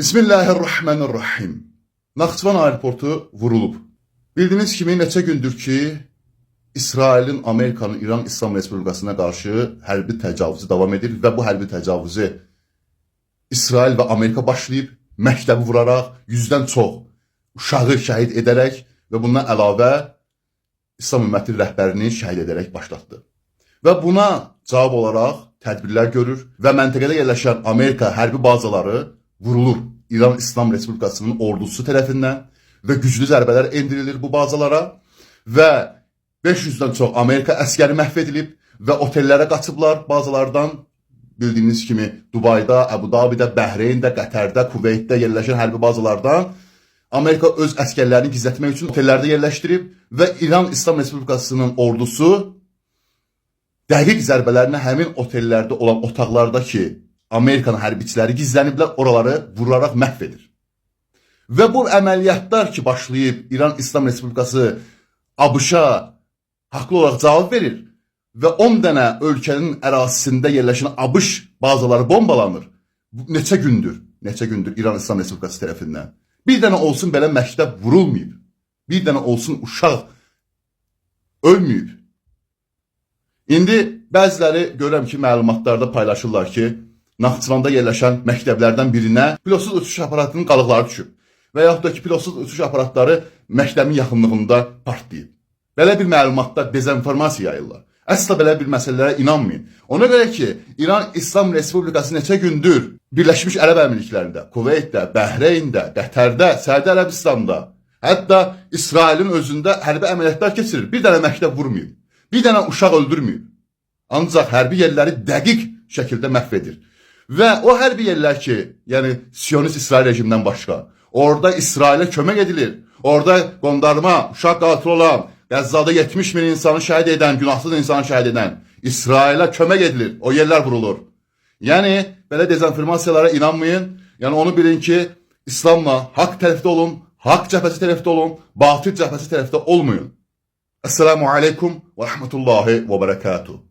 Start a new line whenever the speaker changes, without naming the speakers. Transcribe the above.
Bismillahirrahmanirrahim. Naxçıvan aeroportu vurulub. Bildiyiniz kimi neçə gündür ki, İsrailin, Amerikanın İran İslam Respublikasına qarşı hərbi təcavüzü davam edir və bu hərbi təcavüzü İsrail və Amerika başlayıb, məktəbi vuraraq, 100-dən çox uşağı şəhid edərək və bundan əlavə İslam ümməti rəhbərini şəhid edərək başlatdı. Və buna cavab olaraq tədbirlər görür və məntəqədə yerləşən Amerika hərbi bazaları vurulur İran İslam Respublikasının ordusu tərəfindən və güclü zərbələr endirilir bu bazalara və 500-dən çox Amerika əskəri məhv edilib və otellərə qaçıblar bazalardan. Bildiyiniz kimi Dubayda, Əbu Dabidə, Bəhreyndə, Qətərdə, Kuveytdə yerləşən hərbi bazalardan Amerika öz əskərlərini gizlətmək üçün otellərdə yerləşdirib və İran İslam Respublikasının ordusu dəqiq zərbələrini həmin otellərdə olan otaqlardakı Amerikanın hərbiçiləri gizləniblər, oraları vuraraq məhv edir. Və bu əməliyyatlar ki başlayıb İran İslam Respublikası ABŞ-a haqlı olaraq cavab verir və 10 dənə ölkənin ərazisində yerləşən ABŞ bazaları bombalanır. Neçə gündür İran İslam Respublikası tərəfindən. Bir dənə olsun belə məktəb vurulmayıb. Bir dənə olsun uşaq ölməyib. İndi bəziləri görürəm ki, məlumatlarda paylaşırlar ki, Naxçıvanda yerləşən məktəblərdən birinə pilotsuz uçuş aparatının qalıqları düşüb və yaxud da ki, pilotsuz uçuş aparatları məktəbin yaxınlığında partlayıb. Belə bir məlumatda dezinformasiya yayırlar. Əsla belə bir məsələlərə inanmayın. Ona görə ki, İran İslam Respublikası neçə gündür Birləşmiş Ərəb Əmirliklərində, Kuveytdə, Bəhreyndə, Qətərdə, Səudi Ərəbistanda, hətta İsrailin özündə hərbi əməliyyatlar keçirir. Bir dənə məktəb vurmayıb, bir dənə uşaq öldürməyib. Ancaq hərbi yerləri dəqiq şəkildə məhv edir. Və o hərbi yerlər ki, yəni Siyonist İsrail rejimindən başqa, orada İsrailə kömək edilir. Orada qondarma, uşaq qatili olan, Qəzzada 70 min insanı şəhid edən, günahsız insanı şəhid edən İsrailə kömək edilir. O yerlər vurulur. Yəni, belə dezinformasiyalara inanmayın. Yəni, onu bilin ki, İslamla haqq tərəfdə olun, haqq cəbhəsi tərəfdə olun, batıl cəbhəsi tərəfdə olmayın. Esselamu aleykum və rəhmətullahi və bərəkatuhu.